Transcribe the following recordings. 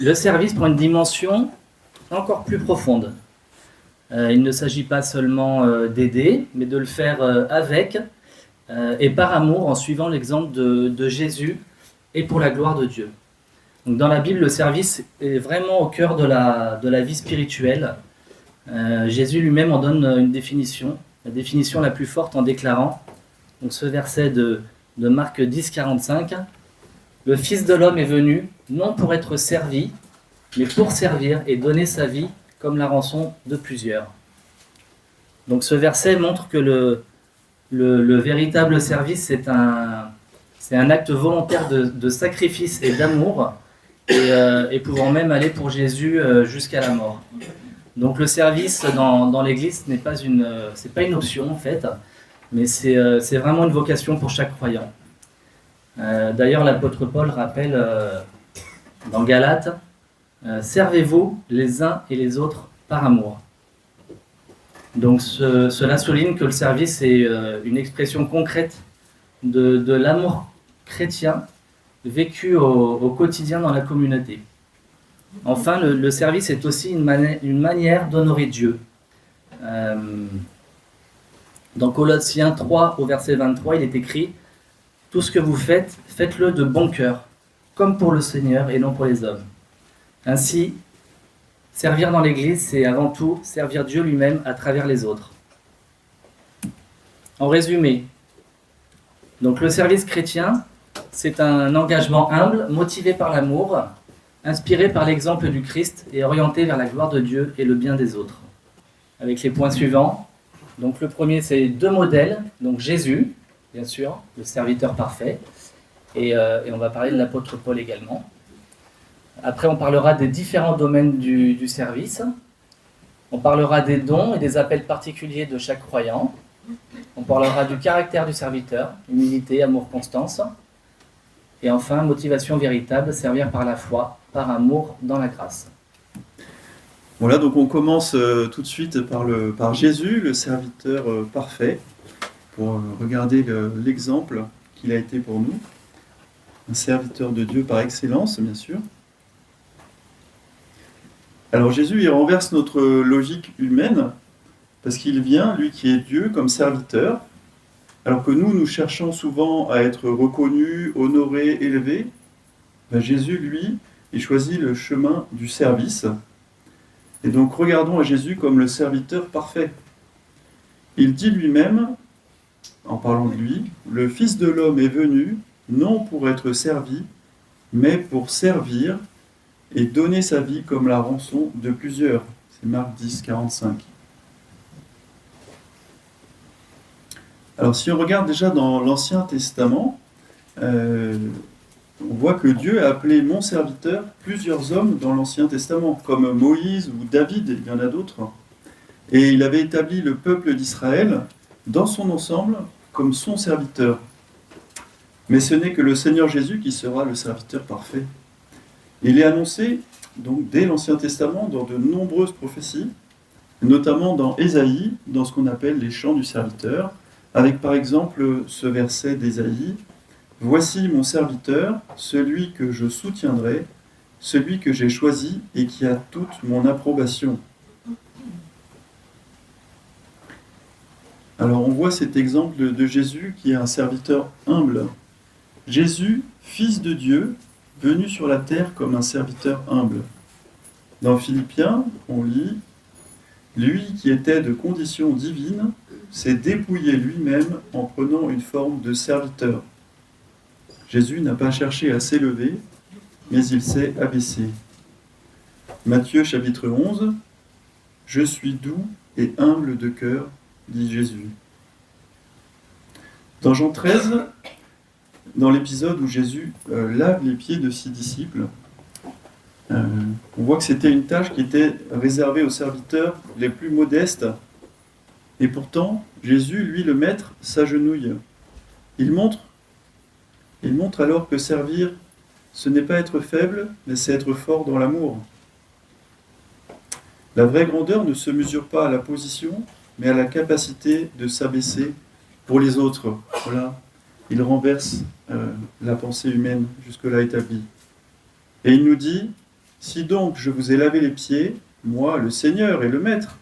le service prend une dimension encore plus profonde. Il ne s'agit pas seulement d'aider, mais de le faire avec et par amour, en suivant l'exemple de Jésus et pour la gloire de Dieu. Donc dans la Bible, le service est vraiment au cœur de la vie spirituelle. Jésus lui-même en donne une définition, la définition la plus forte en déclarant, donc ce verset de Marc 10, 45, « Le Fils de l'homme est venu, non pour être servi, mais pour servir et donner sa vie comme la rançon de plusieurs. » Donc ce verset montre que le véritable service, c'est un acte volontaire de sacrifice et d'amour, et pouvant même aller pour Jésus jusqu'à la mort. Donc le service dans l'Église c'est pas une option en fait, mais c'est vraiment une vocation pour chaque croyant. D'ailleurs, l'apôtre Paul rappelle dans Galates, servez-vous les uns et les autres par amour. Donc cela souligne que le service est une expression concrète de l'amour chrétien vécu au quotidien dans la communauté. Enfin, le service est aussi une manière d'honorer Dieu. Dans Colossiens 3, au verset 23, il est écrit « Tout ce que vous faites, faites-le de bon cœur, comme pour le Seigneur et non pour les hommes. » Ainsi, servir dans l'Église, c'est avant tout servir Dieu lui-même à travers les autres. En résumé, donc le service chrétien, c'est un engagement humble, motivé par l'amour, inspiré par l'exemple du Christ et orienté vers la gloire de Dieu et le bien des autres. Avec les points suivants. Donc le premier, c'est 2 modèles. Donc Jésus, bien sûr, le serviteur parfait. Et on va parler de l'apôtre Paul également. Après, on parlera des différents domaines du service. On parlera des dons et des appels particuliers de chaque croyant. On parlera du caractère du serviteur, humilité, amour, constance. Et enfin, motivation véritable, servir par la foi, par amour, dans la grâce. Voilà, donc on commence tout de suite par Jésus, le serviteur parfait, pour regarder l'exemple qu'il a été pour nous. Un serviteur de Dieu par excellence, bien sûr. Alors Jésus, il renverse notre logique humaine, parce qu'il vient, lui qui est Dieu, comme serviteur, alors que nous cherchons souvent à être reconnus, honorés, élevés. Jésus, lui, il choisit le chemin du service. Et donc regardons à Jésus comme le serviteur parfait. Il dit lui-même, en parlant de lui, « Le Fils de l'homme est venu, non pour être servi, mais pour servir et donner sa vie comme la rançon de plusieurs. » C'est Marc 10, 45. Alors si on regarde déjà dans l'Ancien Testament, on voit que Dieu a appelé mon serviteur plusieurs hommes dans l'Ancien Testament, comme Moïse ou David, il y en a d'autres. Et il avait établi le peuple d'Israël dans son ensemble comme son serviteur. Mais ce n'est que le Seigneur Jésus qui sera le serviteur parfait. Il est annoncé donc dès l'Ancien Testament dans de nombreuses prophéties, notamment dans Ésaïe, dans ce qu'on appelle les chants du serviteur, avec par exemple ce verset d'Ésaïe, « Voici mon serviteur, celui que je soutiendrai, celui que j'ai choisi et qui a toute mon approbation. » Alors on voit cet exemple de Jésus qui est un serviteur humble. Jésus, fils de Dieu, venu sur la terre comme un serviteur humble. Dans Philippiens, on lit « Lui qui était de condition divine, s'est dépouillé lui-même en prenant une forme de serviteur. » Jésus n'a pas cherché à s'élever, mais il s'est abaissé. Matthieu chapitre 11, « Je suis doux et humble de cœur, dit Jésus. » Dans Jean 13, dans l'épisode où Jésus lave les pieds de 6 disciples, on voit que c'était une tâche qui était réservée aux serviteurs les plus modestes. Et pourtant, Jésus, lui, le maître, s'agenouille. Il montre alors que servir, ce n'est pas être faible, mais c'est être fort dans l'amour. La vraie grandeur ne se mesure pas à la position, mais à la capacité de s'abaisser pour les autres. Voilà, il renverse la pensée humaine jusque-là établie. Et il nous dit, Si donc je vous ai lavé les pieds, moi, le Seigneur et le Maître,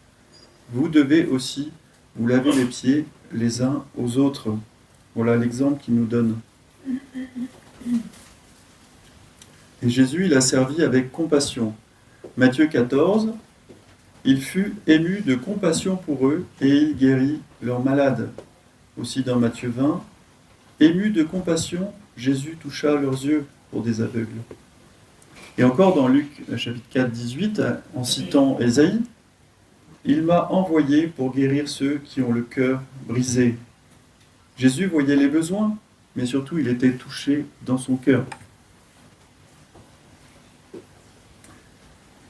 vous devez aussi vous laver les pieds les uns aux autres. Voilà l'exemple qu'il nous donne. Et Jésus, il a servi avec compassion. Matthieu 14, il fut ému de compassion pour eux et il guérit leurs malades. Aussi dans Matthieu 20, ému de compassion, Jésus toucha leurs yeux pour des aveugles. Et encore dans Luc chapitre 4, 18, en citant Ésaïe, il m'a envoyé pour guérir ceux qui ont le cœur brisé. Jésus voyait les besoins, mais surtout il était touché dans son cœur.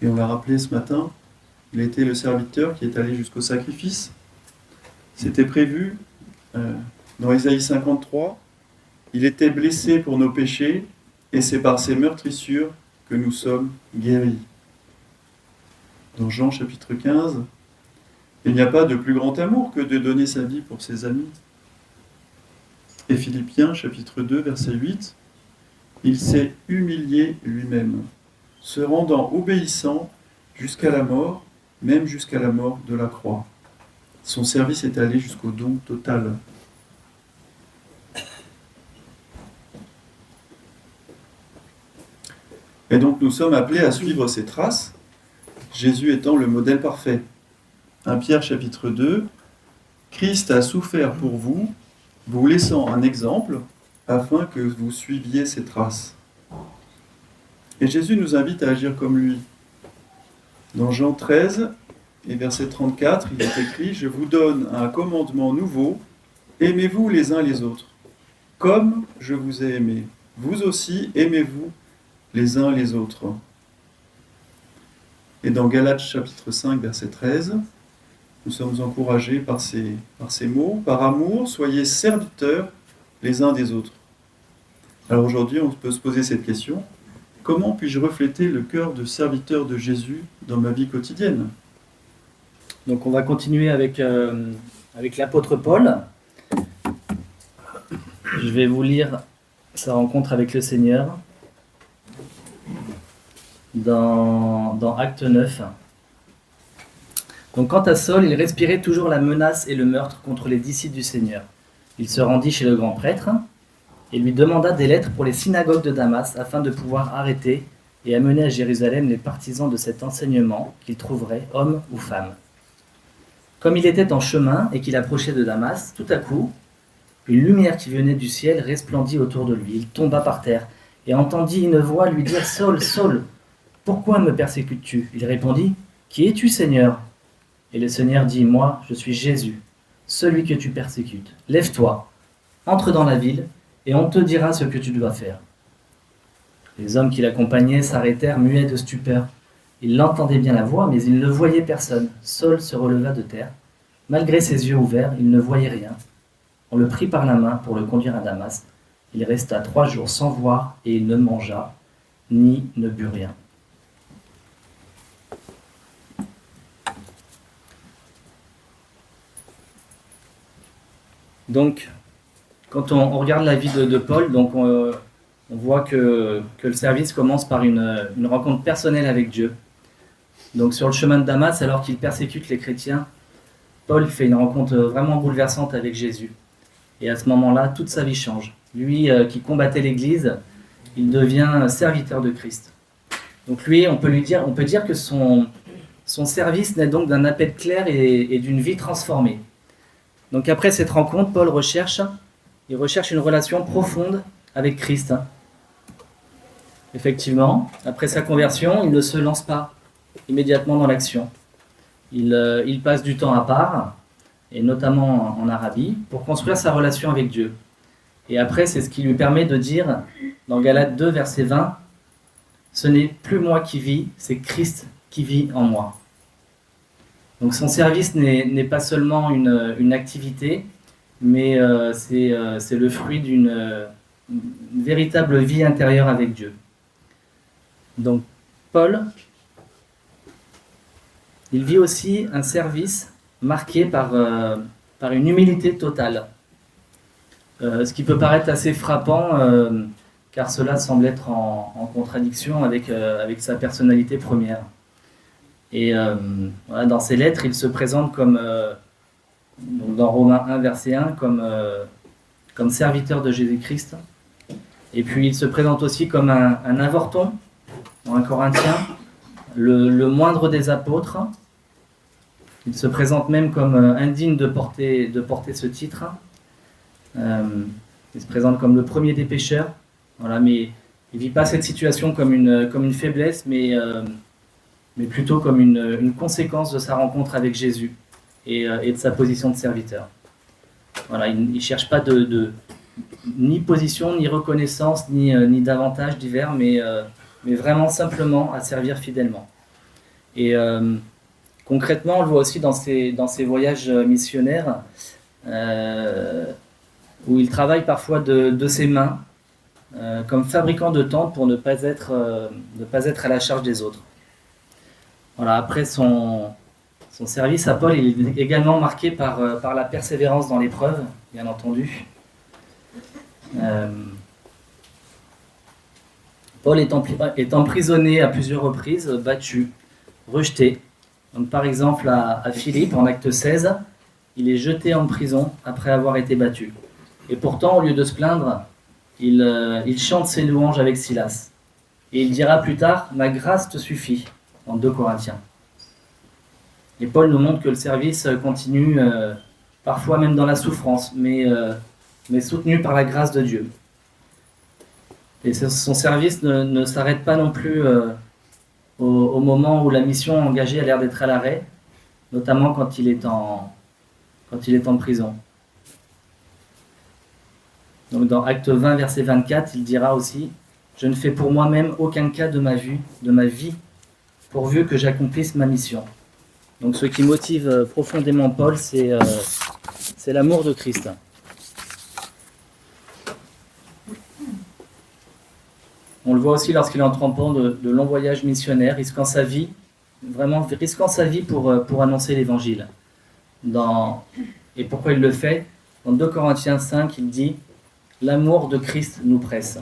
Et on l'a rappelé ce matin, il était le serviteur qui est allé jusqu'au sacrifice. C'était prévu dans Ésaïe 53. Il était blessé pour nos péchés, et c'est par ses meurtrissures que nous sommes guéris. Dans Jean chapitre 15, il n'y a pas de plus grand amour que de donner sa vie pour ses amis. Et Philippiens chapitre 2, verset 8, il s'est humilié lui-même, se rendant obéissant jusqu'à la mort, même jusqu'à la mort de la croix. Son service est allé jusqu'au don total. Et donc nous sommes appelés à suivre ses traces, Jésus étant le modèle parfait. 1 Pierre chapitre 2, Christ a souffert pour vous, vous laissant un exemple, afin que vous suiviez ses traces. Et Jésus nous invite à agir comme lui. Dans Jean 13 et verset 34, il est écrit « Je vous donne un commandement nouveau, aimez-vous les uns les autres, comme je vous ai aimé. Vous aussi, aimez-vous les uns les autres. » Et dans Galates chapitre 5, verset 13, nous sommes encouragés par ces mots. « Par amour, soyez serviteurs les uns des autres. » Alors aujourd'hui, on peut se poser cette question. Comment puis-je refléter le cœur de serviteur de Jésus dans ma vie quotidienne ? Donc on va continuer avec l'apôtre Paul. Je vais vous lire sa rencontre avec le Seigneur dans Acte 9. Donc quant à Saul, il respirait toujours la menace et le meurtre contre les disciples du Seigneur. Il se rendit chez le grand prêtre et lui demanda des lettres pour les synagogues de Damas afin de pouvoir arrêter et amener à Jérusalem les partisans de cet enseignement qu'il trouverait, hommes ou femmes. Comme il était en chemin et qu'il approchait de Damas, tout à coup, une lumière qui venait du ciel resplendit autour de lui. Il tomba par terre et entendit une voix lui dire « Saul, Saul, pourquoi me persécutes-tu » Il répondit « Qui es-tu, Seigneur » Et le Seigneur dit « Moi, je suis Jésus, celui que tu persécutes. Lève-toi, entre dans la ville, et on te dira ce que tu dois faire. » Les hommes qui l'accompagnaient s'arrêtèrent muets de stupeur. Ils l'entendaient bien la voix, mais ils ne voyaient personne. Saul se releva de terre. Malgré ses yeux ouverts, il ne voyait rien. On le prit par la main pour le conduire à Damas. Il resta 3 jours sans voir, et il ne mangea, ni ne but rien. Donc, quand on regarde la vie de Paul, donc on voit que le service commence par une rencontre personnelle avec Dieu. Donc sur le chemin de Damas, alors qu'il persécute les chrétiens, Paul fait une rencontre vraiment bouleversante avec Jésus. Et à ce moment-là, toute sa vie change. Lui qui combattait l'Église, il devient serviteur de Christ. Donc lui, on peut dire que son service naît donc d'un appel clair et d'une vie transformée. Donc après cette rencontre, Paul recherche une relation profonde avec Christ. Effectivement, après sa conversion, il ne se lance pas immédiatement dans l'action. Il passe du temps à part, et notamment en Arabie, pour construire sa relation avec Dieu. Et après, c'est ce qui lui permet de dire, dans Galates 2, verset 20, « Ce n'est plus moi qui vis, c'est Christ qui vit en moi. » Donc son service n'est pas seulement une activité, mais c'est le fruit d'une véritable vie intérieure avec Dieu. Donc Paul, il vit aussi un service marqué par une humilité totale. Ce qui peut paraître assez frappant, car cela semble être en contradiction avec sa personnalité première. Et voilà, dans ses lettres, il se présente comme, donc dans Romains 1, verset 1, comme serviteur de Jésus-Christ. Et puis il se présente aussi comme un avorton, dans 1 Corinthiens, le moindre des apôtres. Il se présente même comme indigne de porter ce titre. Il se présente comme le premier des pécheurs. Voilà, mais il ne vit pas cette situation comme une faiblesse, mais plutôt comme une conséquence de sa rencontre avec Jésus et de sa position de serviteur. Voilà, il ne cherche pas ni position, ni reconnaissance, ni d'avantages divers, mais vraiment simplement à servir fidèlement. Et concrètement, on le voit aussi dans ses voyages missionnaires, où il travaille parfois de ses mains, comme fabricant de tentes pour ne pas être à la charge des autres. Voilà, après son service à Paul, il est également marqué par la persévérance dans l'épreuve, bien entendu. Paul est emprisonné à plusieurs reprises, battu, rejeté. Donc, par exemple, à Philippe, en acte 16, il est jeté en prison après avoir été battu. Et pourtant, au lieu de se plaindre, il chante ses louanges avec Silas. Et il dira plus tard, « Ma grâce te suffit », en 2 Corinthiens. Et Paul nous montre que le service continue, parfois même dans la souffrance, mais soutenu par la grâce de Dieu. Et son service ne s'arrête pas non plus au moment où la mission engagée a l'air d'être à l'arrêt, notamment quand il est en prison. Donc dans Acte 20, verset 24, il dira aussi « Je ne fais pour moi-même aucun cas de ma vie, pourvu que j'accomplisse ma mission. » Donc ce qui motive profondément Paul, c'est l'amour de Christ. On le voit aussi lorsqu'il est entreprend de longs voyages missionnaires, risquant sa vie pour annoncer l'évangile. Et pourquoi il le fait? Dans 2 Corinthiens 5, il dit « L'amour de Christ nous presse ».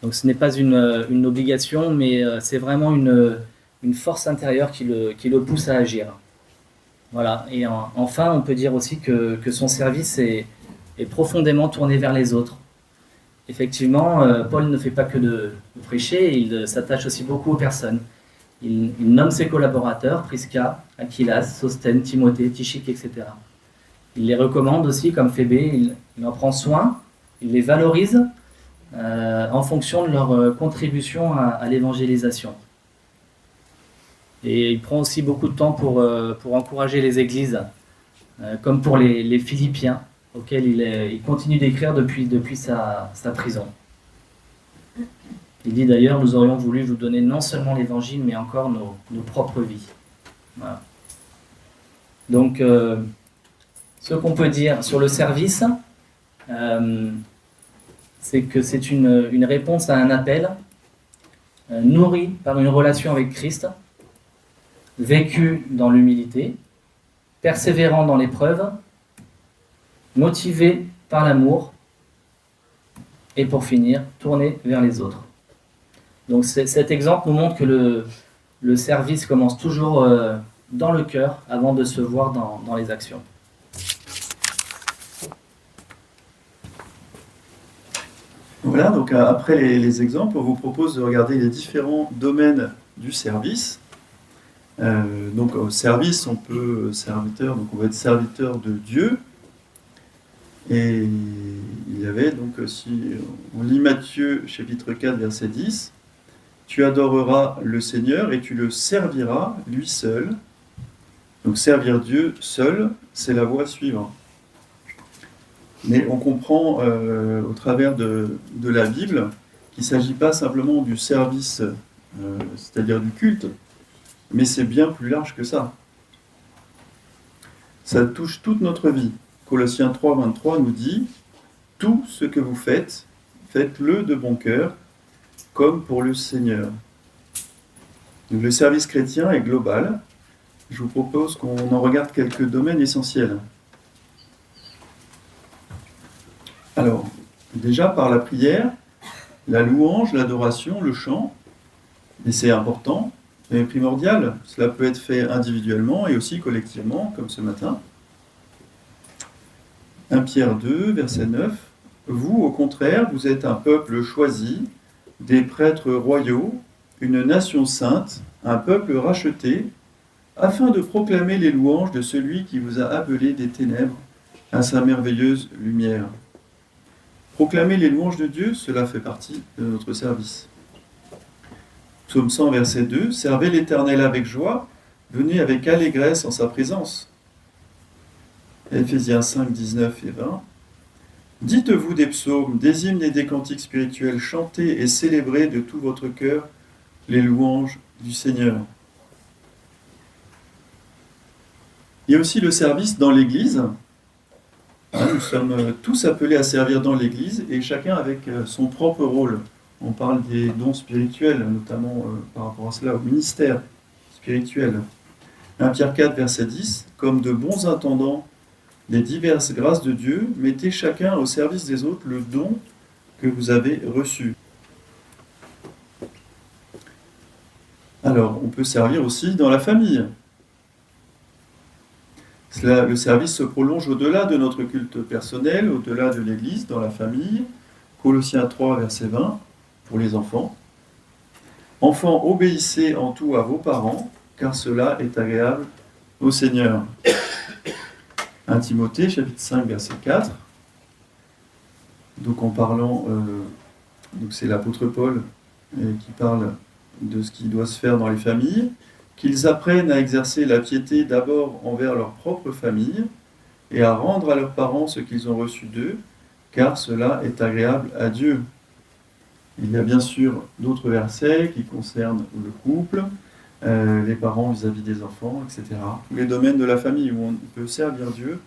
Donc ce n'est pas une obligation, mais c'est vraiment une force intérieure qui le pousse à agir. Voilà. Et enfin, on peut dire aussi que son service est profondément tourné vers les autres. Effectivement, Paul ne fait pas que de prêcher, il s'attache aussi beaucoup aux personnes. Il nomme ses collaborateurs, Prisca, Aquilas, Sostène, Timothée, Tychik, etc. Il les recommande aussi comme Phébé, il en prend soin, il les valorise en fonction de leur contribution à l'évangélisation. Et il prend aussi beaucoup de temps pour encourager les églises, comme pour les Philippiens, auxquels il continue d'écrire depuis sa prison. Il dit d'ailleurs, nous aurions voulu vous donner non seulement l'évangile, mais encore nos propres vies. Voilà. Donc, ce qu'on peut dire sur le service, c'est que c'est une réponse à un appel, nourri par une relation avec Christ, vécu dans l'humilité, persévérant dans l'épreuve, motivé par l'amour, et pour finir, tourné vers les autres. Donc cet exemple nous montre que le service commence toujours dans le cœur avant de se voir dans les actions. Voilà, donc après les exemples, on vous propose de regarder les différents domaines du service. Donc au service, on va être serviteur de Dieu. Et il y avait donc, si on lit Matthieu chapitre 4 verset 10, tu adoreras le Seigneur et tu le serviras lui seul. Donc servir Dieu seul, c'est la voie suivante. Mais on comprend au travers de la Bible qu'il ne s'agit pas simplement du service, c'est-à-dire du culte, mais c'est bien plus large que ça. Ça touche toute notre vie. Colossiens 3, 23 nous dit « Tout ce que vous faites, faites-le de bon cœur, comme pour le Seigneur. » Donc le service chrétien est global. Je vous propose qu'on en regarde quelques domaines essentiels. Alors, déjà par la prière, la louange, l'adoration, le chant, et c'est important, c'est primordial. Cela peut être fait individuellement et aussi collectivement, comme ce matin. 1 Pierre 2, verset 9. Vous, au contraire, vous êtes un peuple choisi, des prêtres royaux, une nation sainte, un peuple racheté, afin de proclamer les louanges de celui qui vous a appelé des ténèbres à sa merveilleuse lumière. Proclamer les louanges de Dieu, cela fait partie de notre service. Psaume 100, verset 2. Servez l'Éternel avec joie, venez avec allégresse en sa présence. Éphésiens 5, 19 et 20. Dites-vous des psaumes, des hymnes et des cantiques spirituels, chantez et célébrez de tout votre cœur les louanges du Seigneur. Il y a aussi le service dans l'Église. Nous sommes tous appelés à servir dans l'Église et chacun avec son propre rôle. On parle des dons spirituels, notamment par rapport à cela, au ministère spirituel. 1 Pierre 4, verset 10. Comme de bons intendants des diverses grâces de Dieu, mettez chacun au service des autres le don que vous avez reçu. Alors, on peut servir aussi dans la famille. Le service se prolonge au-delà de notre culte personnel, au-delà de l'Église, dans la famille. Colossiens 3, verset 20, pour les enfants. Enfants, obéissez en tout à vos parents, car cela est agréable au Seigneur. 1 Timothée, chapitre 5, verset 4. Donc en parlant, donc c'est l'apôtre Paul qui parle de ce qui doit se faire dans les familles. Qu'ils apprennent à exercer la piété d'abord envers leur propre famille et à rendre à leurs parents ce qu'ils ont reçu d'eux, car cela est agréable à Dieu. Il y a bien sûr d'autres versets qui concernent le couple, les parents vis-à-vis des enfants, etc. Tous les domaines de la famille où on peut servir Dieu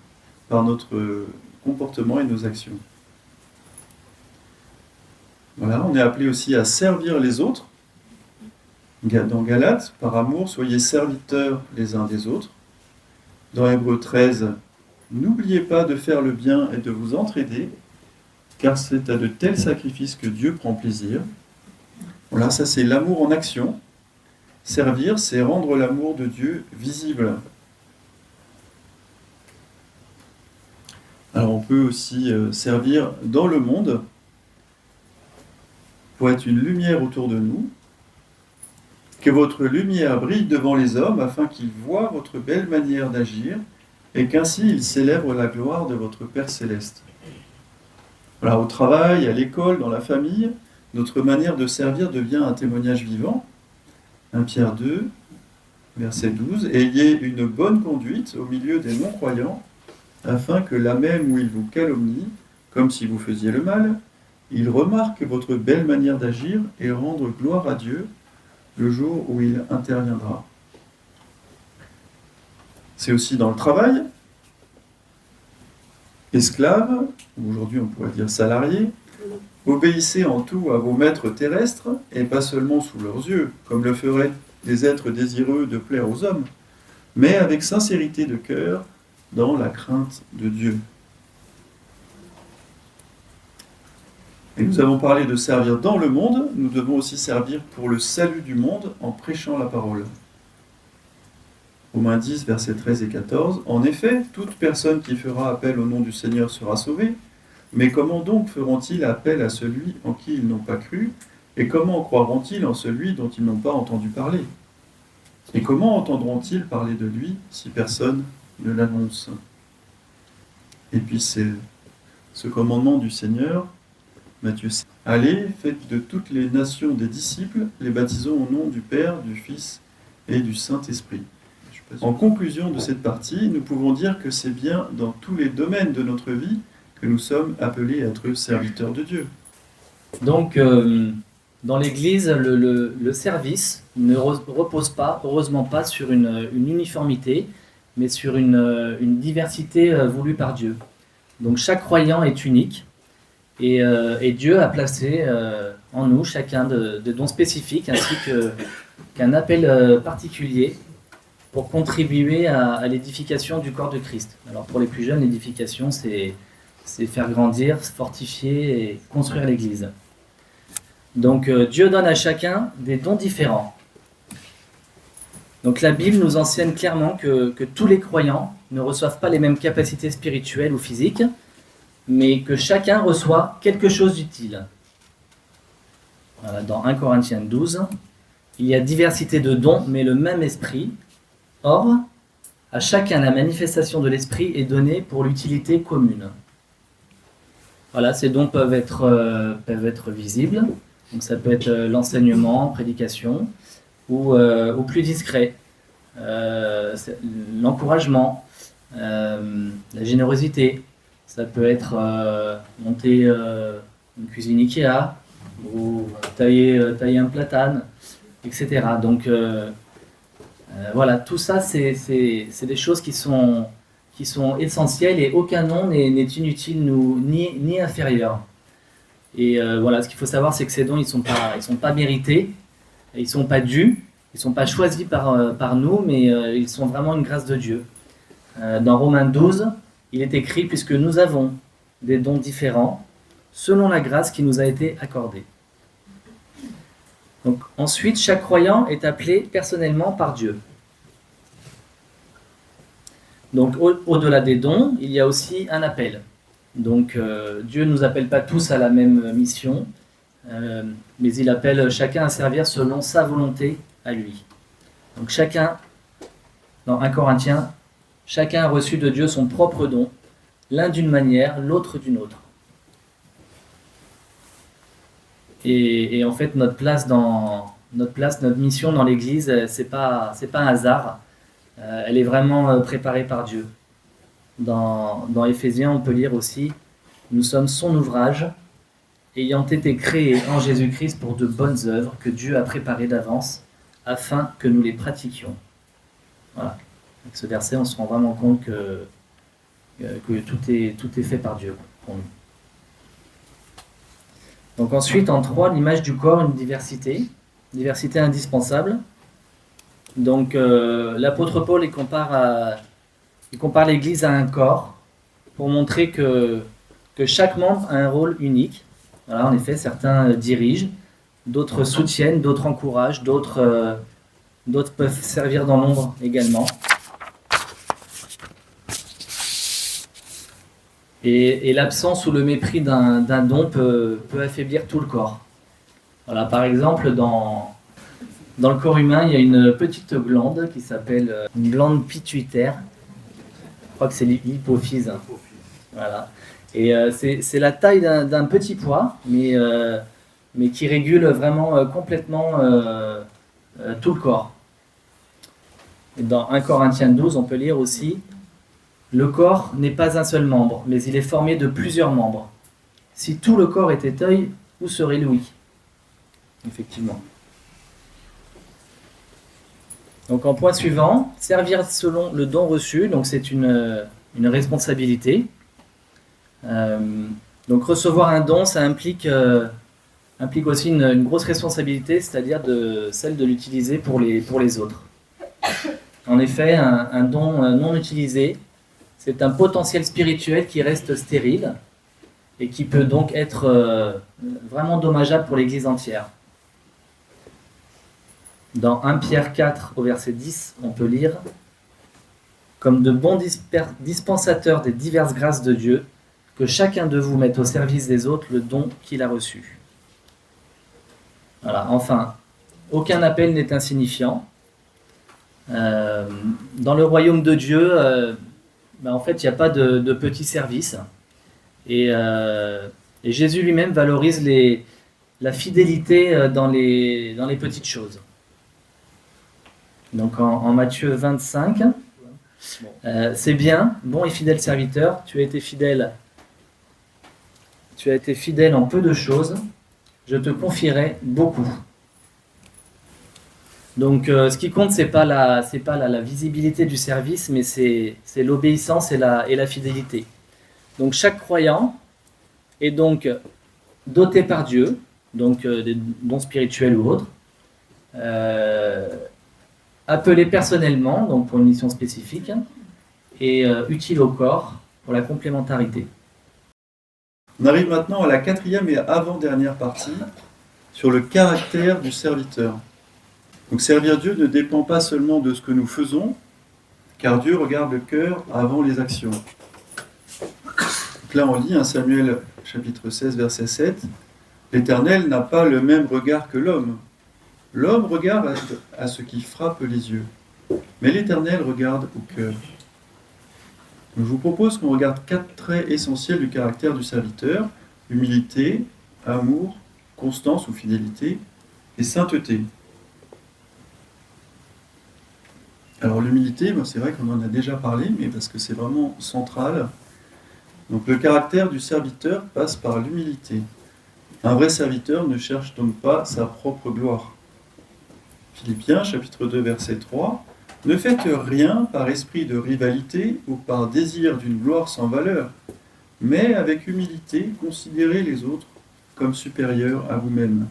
par notre comportement et nos actions. Voilà, on est appelé aussi à servir les autres. Dans Galates, par amour, soyez serviteurs les uns des autres. Dans Hébreux 13, n'oubliez pas de faire le bien et de vous entraider, car c'est à de tels sacrifices que Dieu prend plaisir. Voilà, ça c'est l'amour en action. Servir, c'est rendre l'amour de Dieu visible. Alors on peut aussi servir dans le monde pour être une lumière autour de nous. Que votre lumière brille devant les hommes afin qu'ils voient votre belle manière d'agir et qu'ainsi ils célèbrent la gloire de votre Père céleste. Voilà, au travail, à l'école, dans la famille, notre manière de servir devient un témoignage vivant. 1 Pierre 2, verset 12. Ayez une bonne conduite au milieu des non-croyants afin que là même où ils vous calomnient, comme si vous faisiez le mal, ils remarquent votre belle manière d'agir et rendent gloire à Dieu le jour où il interviendra. C'est aussi dans le travail. Esclaves, ou aujourd'hui on pourrait dire salariés, obéissez en tout à vos maîtres terrestres, et pas seulement sous leurs yeux, comme le feraient des êtres désireux de plaire aux hommes, mais avec sincérité de cœur, dans la crainte de Dieu. Et nous avons parlé de servir dans le monde, nous devons aussi servir pour le salut du monde en prêchant la parole. Romains 10, versets 13 et 14. En effet, toute personne qui fera appel au nom du Seigneur sera sauvée, mais comment donc feront-ils appel à celui en qui ils n'ont pas cru, et comment croiront-ils en celui dont ils n'ont pas entendu parler? Et comment entendront-ils parler de lui si personne ne l'annonce? Et puis c'est ce commandement du Seigneur, Matthieu 6. Allez, faites de toutes les nations des disciples, les baptisons au nom du Père, du Fils et du Saint-Esprit. En conclusion de cette partie, nous pouvons dire que c'est bien dans tous les domaines de notre vie que nous sommes appelés à être serviteurs de Dieu. Donc, dans l'Église, le service ne repose pas, heureusement pas, sur une uniformité, mais sur une diversité voulue par Dieu. Donc chaque croyant est unique. Et Dieu a placé en nous chacun de dons spécifiques ainsi qu'un appel particulier pour contribuer à l'édification du corps de Christ. Alors pour les plus jeunes, l'édification, c'est faire grandir, fortifier et construire l'Église. Donc Dieu donne à chacun des dons différents. Donc la Bible nous enseigne clairement que tous les croyants ne reçoivent pas les mêmes capacités spirituelles ou physiques, mais que chacun reçoit quelque chose d'utile. Voilà, dans 1 Corinthiens 12, il y a diversité de dons, mais le même esprit. Or, à chacun la manifestation de l'esprit est donnée pour l'utilité commune. Voilà, ces dons peuvent être visibles. Donc ça peut être l'enseignement, prédication, ou plus discret, l'encouragement, la générosité. Ça peut être monter une cuisine Ikea, ou tailler un platane, etc. Donc voilà, tout ça, c'est des choses qui sont essentielles et aucun nom n'est inutile ni inférieur. Et voilà, ce qu'il faut savoir, c'est que ces dons, ils sont pas mérités, ils sont pas dus, ils sont pas choisis par nous, mais ils sont vraiment une grâce de Dieu. Dans Romains 12, il est écrit « Puisque nous avons des dons différents, selon la grâce qui nous a été accordée. » Donc ensuite, chaque croyant est appelé personnellement par Dieu. Donc au-delà des dons, il y a aussi un appel. Donc Dieu ne nous appelle pas tous à la même mission, mais il appelle chacun à servir selon sa volonté à lui. Donc chacun, dans 1 Corinthiens, chacun a reçu de Dieu son propre don, l'un d'une manière, l'autre d'une autre. Et en fait, notre mission dans l'Église, c'est pas un hasard. Elle est vraiment préparée par Dieu. Dans Éphésiens, on peut lire aussi « Nous sommes son ouvrage, ayant été créés en Jésus-Christ pour de bonnes œuvres que Dieu a préparées d'avance, afin que nous les pratiquions. » Voilà. Avec ce verset, on se rend vraiment compte que tout est fait par Dieu pour nous. Donc ensuite, en 3, l'image du corps, une diversité indispensable. Donc l'apôtre Paul, il compare l'Église à un corps pour montrer que chaque membre a un rôle unique. Voilà, en effet, certains dirigent, d'autres soutiennent, d'autres encouragent, d'autres peuvent servir dans l'ombre également. Et l'absence ou le mépris d'un don peut affaiblir tout le corps. Voilà, par exemple, dans le corps humain, il y a une petite glande qui s'appelle une glande pituitaire. Je crois que c'est l'hypophyse. Voilà. Et c'est la taille d'un petit pois, mais qui régule vraiment complètement tout le corps. Et dans 1 Corinthiens 12, on peut lire aussi « Le corps n'est pas un seul membre, mais il est formé de plusieurs membres. Si tout le corps était œil, où serait l'ouïe ?» Effectivement. Donc en point suivant, servir selon le don reçu, donc c'est une responsabilité. Donc recevoir un don, ça implique aussi une grosse responsabilité, c'est-à-dire celle de l'utiliser pour les autres. En effet, un don non utilisé, c'est un potentiel spirituel qui reste stérile et qui peut donc être vraiment dommageable pour l'Église entière. Dans 1 Pierre 4, au verset 10, on peut lire « Comme de bons dispensateurs des diverses grâces de Dieu, que chacun de vous mette au service des autres le don qu'il a reçu. » Voilà, enfin, aucun appel n'est insignifiant. Dans le royaume de Dieu, en fait, il n'y a pas de petits services. Et Jésus lui-même valorise la fidélité dans les petites choses. Donc en Matthieu 25, c'est bien, bon et fidèle serviteur, tu as été fidèle en peu de choses, je te confierai beaucoup. Donc ce qui compte, c'est pas la visibilité du service, mais c'est l'obéissance et la fidélité. Donc chaque croyant est donc doté par Dieu, donc des dons spirituels ou autres, appelé personnellement, donc pour une mission spécifique, et utile au corps pour la complémentarité. On arrive maintenant à la 4e et avant-dernière partie, sur le caractère du serviteur. Donc servir Dieu ne dépend pas seulement de ce que nous faisons, car Dieu regarde le cœur avant les actions. Donc là on lit 1 Samuel chapitre 16 verset 7, « L'Éternel n'a pas le même regard que l'homme. L'homme regarde à ce qui frappe les yeux, mais l'Éternel regarde au cœur. » Donc, je vous propose qu'on regarde 4 traits essentiels du caractère du serviteur: humilité, amour, constance ou fidélité et sainteté. Alors l'humilité, c'est vrai qu'on en a déjà parlé, mais parce que c'est vraiment central. Donc le caractère du serviteur passe par l'humilité. Un vrai serviteur ne cherche donc pas sa propre gloire. Philippiens chapitre 2 verset 3. Ne faites rien par esprit de rivalité ou par désir d'une gloire sans valeur, mais avec humilité, considérez les autres comme supérieurs à vous-même.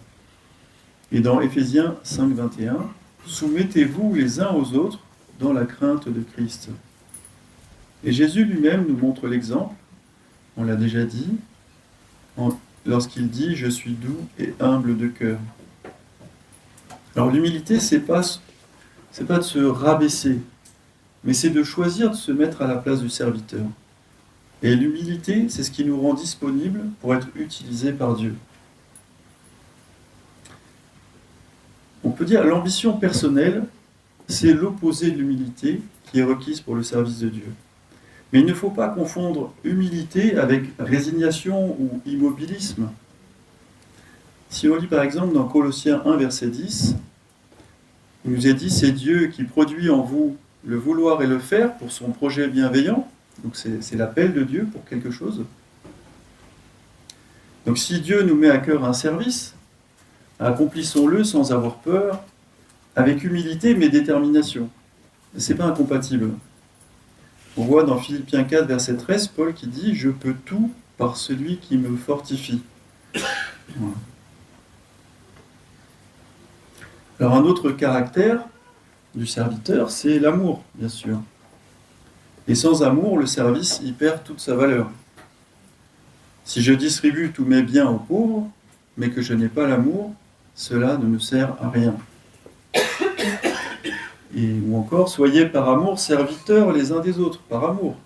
Et dans Éphésiens 5, 21, soumettez-vous les uns aux autres dans la crainte de Christ. Et Jésus lui-même nous montre l'exemple, on l'a déjà dit, lorsqu'il dit « Je suis doux et humble de cœur ». Alors l'humilité, c'est pas de se rabaisser, mais c'est de choisir de se mettre à la place du serviteur. Et l'humilité, c'est ce qui nous rend disponibles pour être utilisés par Dieu. On peut dire l'ambition personnelle, c'est l'opposé de l'humilité qui est requise pour le service de Dieu. Mais il ne faut pas confondre humilité avec résignation ou immobilisme. Si on lit par exemple dans Colossiens 1, verset 10, il nous est dit « C'est Dieu qui produit en vous le vouloir et le faire pour son projet bienveillant. » Donc c'est l'appel de Dieu pour quelque chose. Donc si Dieu nous met à cœur un service, accomplissons-le sans avoir peur, avec humilité mais détermination. Ce n'est pas incompatible. On voit dans Philippiens 4, verset 13, Paul qui dit « Je peux tout par celui qui me fortifie. » Voilà. Alors un autre caractère du serviteur, c'est l'amour, bien sûr. Et sans amour, le service y perd toute sa valeur. Si je distribue tous mes biens aux pauvres, mais que je n'ai pas l'amour, cela ne me sert à rien. Ou encore, soyez par amour serviteurs les uns des autres, par amour.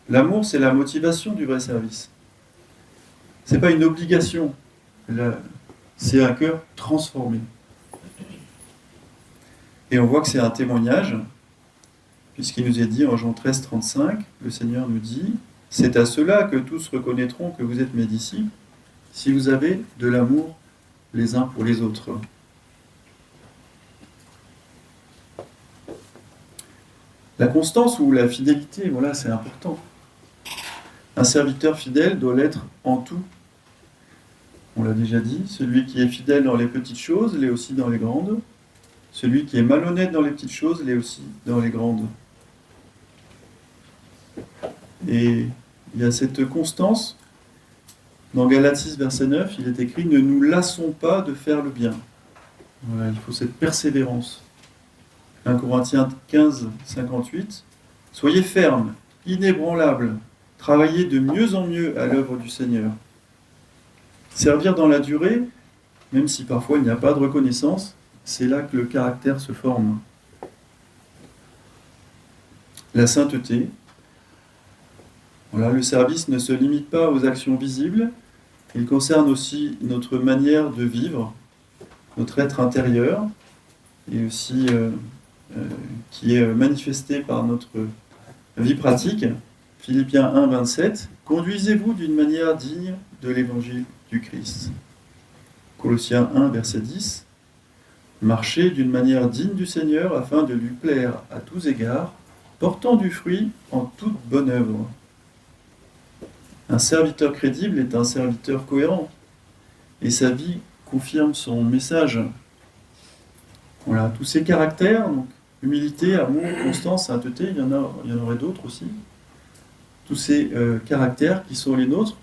L'amour, c'est la motivation du vrai service. Ce n'est pas une obligation, c'est un cœur transformé. Et on voit que c'est un témoignage, puisqu'il nous est dit en Jean 13, 35, le Seigneur nous dit « C'est à cela que tous reconnaîtront que vous êtes mes disciples, si vous avez de l'amour les uns pour les autres. » La constance ou la fidélité, voilà, c'est important. Un serviteur fidèle doit l'être en tout. On l'a déjà dit, celui qui est fidèle dans les petites choses l'est aussi dans les grandes. Celui qui est malhonnête dans les petites choses l'est aussi dans les grandes. Et il y a cette constance. Dans Galates 6, verset 9, il est écrit « Ne nous lassons pas de faire le bien ». Voilà, il faut cette persévérance. 1 Corinthiens 15, 58, « Soyez fermes, inébranlables, travaillez de mieux en mieux à l'œuvre du Seigneur. » Servir dans la durée, même si parfois il n'y a pas de reconnaissance, c'est là que le caractère se forme. La sainteté. Voilà, le service ne se limite pas aux actions visibles, il concerne aussi notre manière de vivre, notre être intérieur, et aussi qui est manifesté par notre vie pratique. Philippiens 1, 27, « Conduisez-vous d'une manière digne de l'évangile du Christ. » Colossiens 1, verset 10, « Marchez d'une manière digne du Seigneur afin de lui plaire à tous égards, portant du fruit en toute bonne œuvre. » Un serviteur crédible est un serviteur cohérent, et sa vie confirme son message. Voilà, tous ces caractères, donc, humilité, amour, constance, sainteté, il y en aurait d'autres aussi. Tous ces caractères qui sont les nôtres,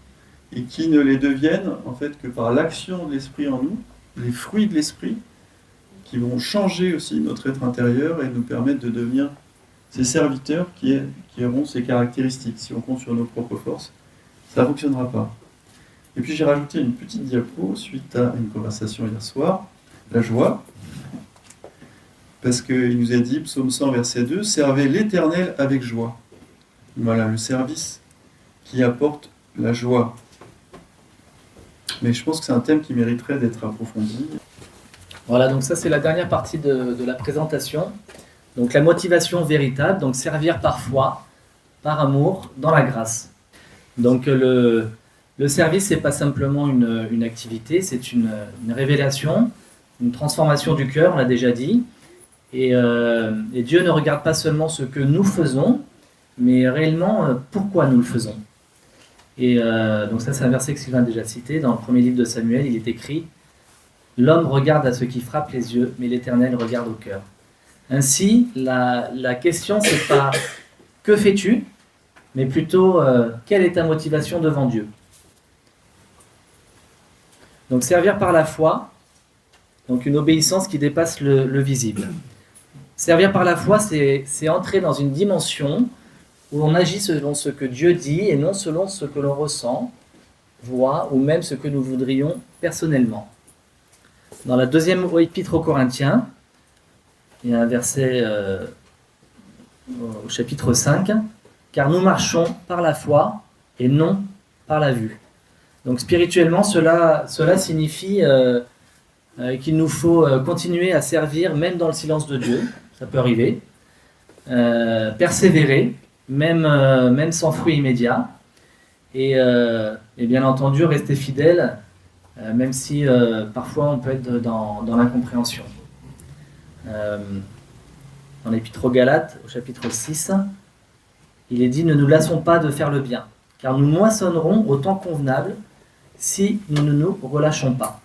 et qui ne les deviennent en fait que par l'action de l'Esprit en nous, les fruits de l'Esprit, qui vont changer aussi notre être intérieur et nous permettre de devenir ces serviteurs qui auront ces caractéristiques. Si on compte sur nos propres forces, ça ne fonctionnera pas. Et puis j'ai rajouté une petite diapo suite à une conversation hier soir, la joie. Parce qu'il nous a dit, psaume 100, verset 2, « Servez l'Éternel avec joie ». Voilà, le service qui apporte la joie. Mais je pense que c'est un thème qui mériterait d'être approfondi. Voilà, donc ça c'est la dernière partie de la présentation. Donc la motivation véritable, donc servir par foi, par amour, dans la grâce. Donc le service, c'est pas simplement une activité, c'est une révélation, une transformation du cœur, on l'a déjà dit. Et Dieu ne regarde pas seulement ce que nous faisons, mais réellement pourquoi nous le faisons. Et donc ça c'est un verset que Sylvain a déjà cité, dans le premier livre de Samuel, il est écrit « L'homme regarde à ce qui frappe les yeux, mais l'Éternel regarde au cœur ». Ainsi, la question c'est pas « que fais-tu ?», mais plutôt « quelle est ta motivation devant Dieu ?» Donc servir par la foi, donc une obéissance qui dépasse le visible. Servir par la foi, c'est entrer dans une dimension où on agit selon ce que Dieu dit et non selon ce que l'on ressent, voit ou même ce que nous voudrions personnellement. Dans la deuxième épître aux Corinthiens, il y a un verset au chapitre 5, « Car nous marchons par la foi et non par la vue ». Donc spirituellement, cela signifie qu'il nous faut continuer à servir même dans le silence de Dieu, ça peut arriver, persévérer, même sans fruit immédiat, et bien entendu rester fidèle, même si parfois on peut être dans l'incompréhension. Dans l'Épître aux Galates, au chapitre 6, il est dit « Ne nous lassons pas de faire le bien, car nous moissonnerons au temps convenable si nous ne nous relâchons pas. »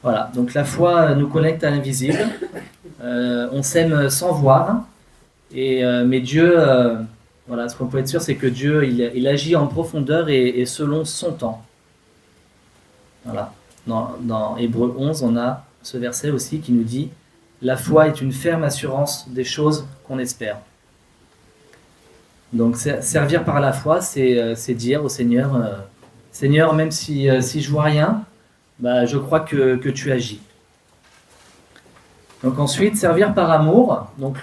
Voilà, donc la foi nous connecte à l'invisible, on s'aime sans voir, mais Dieu, voilà, ce qu'on peut être sûr, c'est que Dieu, il agit en profondeur et selon son temps. Voilà, dans Hébreux 11, on a ce verset aussi qui nous dit « La foi est une ferme assurance des choses qu'on espère ». Donc servir par la foi, c'est dire au Seigneur, Seigneur, même si je vois rien, bah, je crois que tu agis. Donc ensuite, servir par amour, donc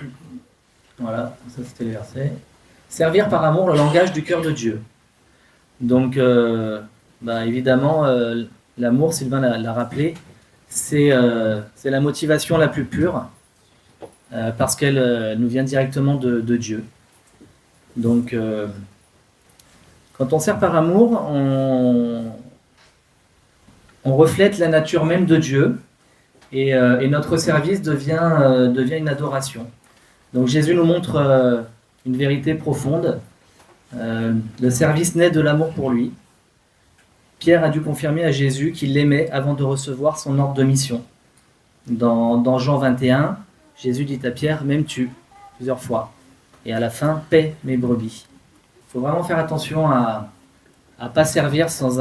voilà, ça c'était les versets. Servir par amour, le langage du cœur de Dieu. Donc, bah, évidemment, l'amour, Sylvain l'a rappelé, c'est la motivation la plus pure, parce qu'elle nous vient directement de Dieu. Donc, quand on sert par amour, on reflète la nature même de Dieu et notre service devient une adoration. Donc Jésus nous montre une vérité profonde. Le service naît de l'amour pour lui. Pierre a dû confirmer à Jésus qu'il l'aimait avant de recevoir son ordre de mission. Dans Jean 21, Jésus dit à Pierre « M'aimes-tu » plusieurs fois. Et à la fin, « Paie mes brebis ». Il faut vraiment faire attention à ne pas servir sans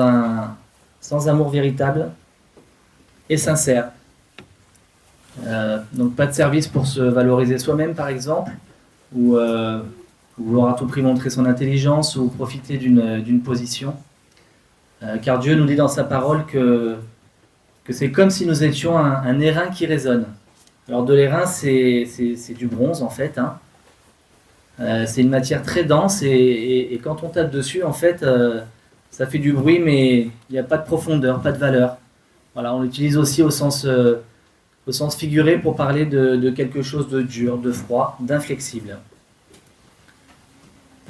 amour véritable et sincère. Donc pas de service pour se valoriser soi-même par exemple, ou vouloir à tout prix montrer son intelligence ou profiter d'une position. Car Dieu nous dit dans sa parole que c'est comme si nous étions un airain qui résonne. Alors de l'airain c'est du bronze en fait, hein. C'est une matière très dense et quand on tape dessus en fait ça fait du bruit mais il n'y a pas de profondeur, pas de valeur. Voilà, on l'utilise aussi au sens figuré pour parler de quelque chose de dur, de froid, d'inflexible.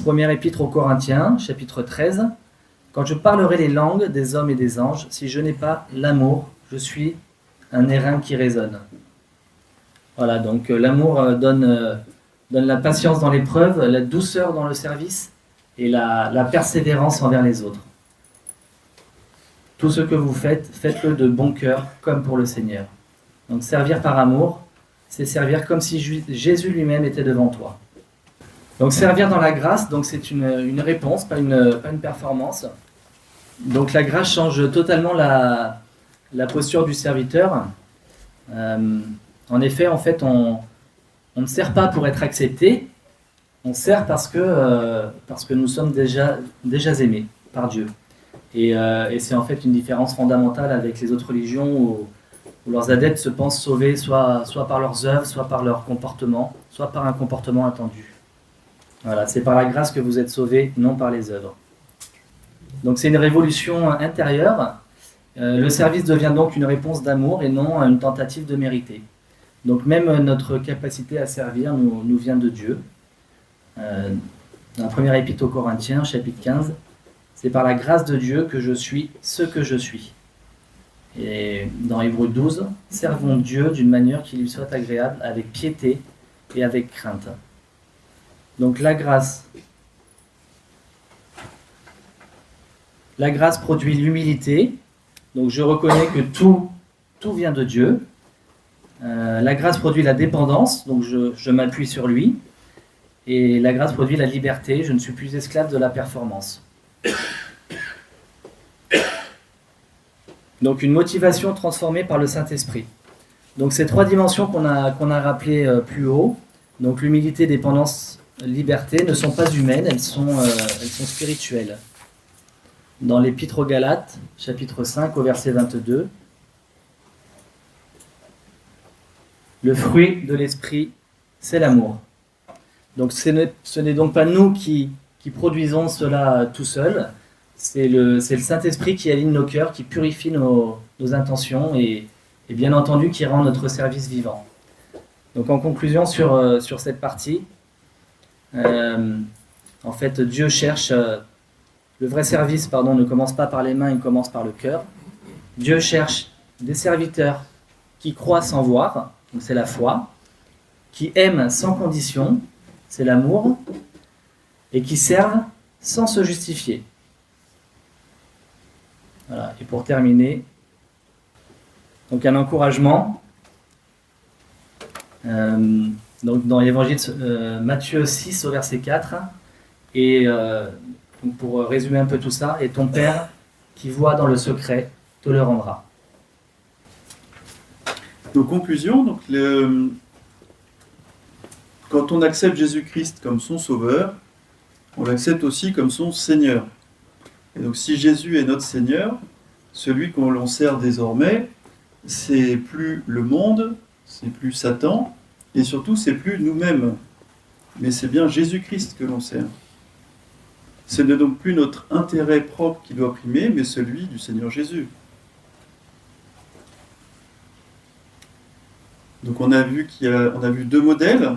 Première épître aux Corinthiens, chapitre 13. Quand je parlerai les langues des hommes et des anges, si je n'ai pas l'amour, je suis un airain qui résonne. Voilà, donc l'amour donne la patience dans l'épreuve, la douceur dans le service et la persévérance envers les autres. Tout ce que vous faites, faites-le de bon cœur, comme pour le Seigneur. Donc servir par amour, c'est servir comme si Jésus lui-même était devant toi. Donc servir dans la grâce, donc c'est une réponse, pas une performance. Donc la grâce change totalement la posture du serviteur. En effet, on ne sert pas pour être accepté, on sert parce que nous sommes déjà aimés par Dieu. Et c'est en fait une différence fondamentale avec les autres religions où leurs adeptes se pensent sauvés soit par leurs œuvres, soit par leur comportement, soit par un comportement attendu. Voilà, c'est par la grâce que vous êtes sauvés, non par les œuvres. Donc c'est une révolution intérieure. Le service devient donc une réponse d'amour et non une tentative de mériter. Donc même notre capacité à servir nous vient de Dieu. Dans la première épître aux Corinthiens, chapitre 15, c'est par la grâce de Dieu que je suis ce que je suis. Et dans Hébreux 12, servons Dieu d'une manière qui lui soit agréable, avec piété et avec crainte. Donc la grâce produit l'humilité. Donc je reconnais que tout vient de Dieu. La grâce produit la dépendance, donc je m'appuie sur lui. Et la grâce produit la liberté, je ne suis plus esclave de la performance. Donc une motivation transformée par le Saint-Esprit. Donc ces trois dimensions qu'on a rappelées plus haut, donc l'humilité, dépendance, liberté, ne sont pas humaines, elles sont spirituelles. Dans l'Épître aux Galates, chapitre 5, au verset 22, le fruit de l'esprit, c'est l'amour. Donc ce n'est donc pas nous qui produisons cela tout seuls, c'est le Saint-Esprit qui aligne nos cœurs, qui purifie nos intentions et bien entendu qui rend notre service vivant. Donc en conclusion sur cette partie, en fait Dieu cherche, le vrai service ne commence pas par les mains, il commence par le cœur. Dieu cherche des serviteurs qui croient sans voir, donc c'est la foi, qui aiment sans condition, c'est l'amour, et qui servent sans se justifier. Voilà. Et pour terminer, donc un encouragement. Donc dans l'évangile Matthieu 6 au verset 4, et donc pour résumer un peu tout ça, et ton Père qui voit dans le secret te le rendra. Donc conclusion, donc quand on accepte Jésus-Christ comme son sauveur, on l'accepte aussi comme son Seigneur. Et donc si Jésus est notre Seigneur, celui qu'on l'on sert désormais, c'est plus le monde, c'est plus Satan, et surtout c'est plus nous-mêmes, mais c'est bien Jésus-Christ que l'on sert. Ce n'est donc plus notre intérêt propre qui doit primer, mais celui du Seigneur Jésus. Donc on a vu deux modèles.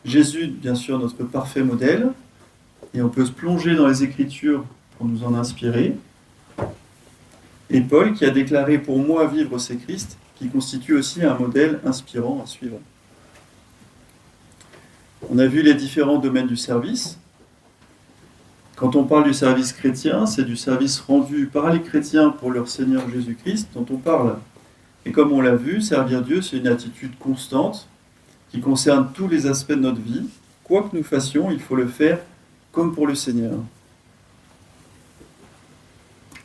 Jésus, bien sûr, notre parfait modèle, et on peut se plonger dans les Écritures pour nous en inspirer. Et Paul qui a déclaré « Pour moi, vivre, c'est Christ », qui constitue aussi un modèle inspirant à suivre. On a vu les différents domaines du service. Quand on parle du service chrétien, c'est du service rendu par les chrétiens pour leur Seigneur Jésus-Christ dont on parle. Et comme on l'a vu, servir Dieu, c'est une attitude constante qui concerne tous les aspects de notre vie. Quoi que nous fassions, il faut le faire comme pour le Seigneur.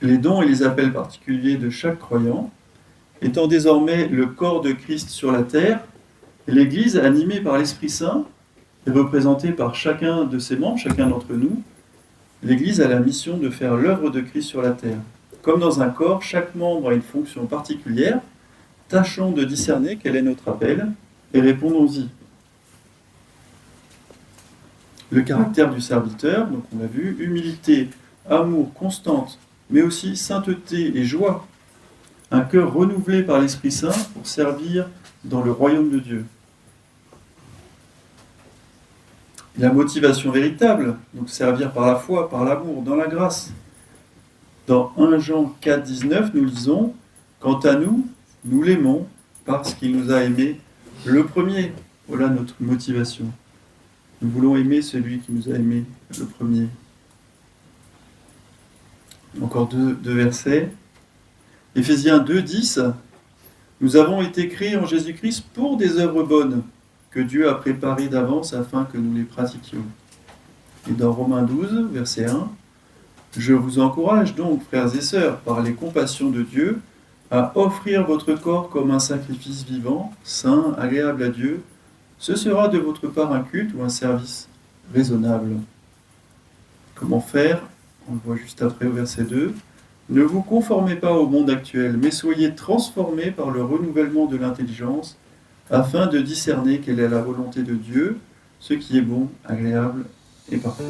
Les dons et les appels particuliers de chaque croyant, étant désormais le corps de Christ sur la terre, l'Église, animée par l'Esprit Saint, et représentée par chacun de ses membres, chacun d'entre nous, l'Église a la mission de faire l'œuvre de Christ sur la terre. Comme dans un corps, chaque membre a une fonction particulière. Tâchons de discerner quel est notre appel et répondons-y. Le caractère du serviteur, donc on l'a vu, humilité, amour, constante, mais aussi sainteté et joie. Un cœur renouvelé par l'Esprit Saint pour servir dans le royaume de Dieu. La motivation véritable, donc servir par la foi, par l'amour, dans la grâce. Dans 1 Jean 4, 19, nous lisons « Quant à nous, nous l'aimons parce qu'il nous a aimés le premier. » Voilà notre motivation. Nous voulons aimer celui qui nous a aimés le premier. Encore deux versets. Éphésiens 2, 10. « Nous avons été créés en Jésus-Christ pour des œuvres bonnes, que Dieu a préparées d'avance afin que nous les pratiquions. » Et dans Romains 12, verset 1, « Je vous encourage donc, frères et sœurs, par les compassions de Dieu, à offrir votre corps comme un sacrifice vivant, saint, agréable à Dieu. Ce sera de votre part un culte ou un service raisonnable. » Comment faire? On le voit juste après au verset 2. Ne vous conformez pas au monde actuel, mais soyez transformés par le renouvellement de l'intelligence, afin de discerner quelle est la volonté de Dieu, ce qui est bon, agréable et parfait.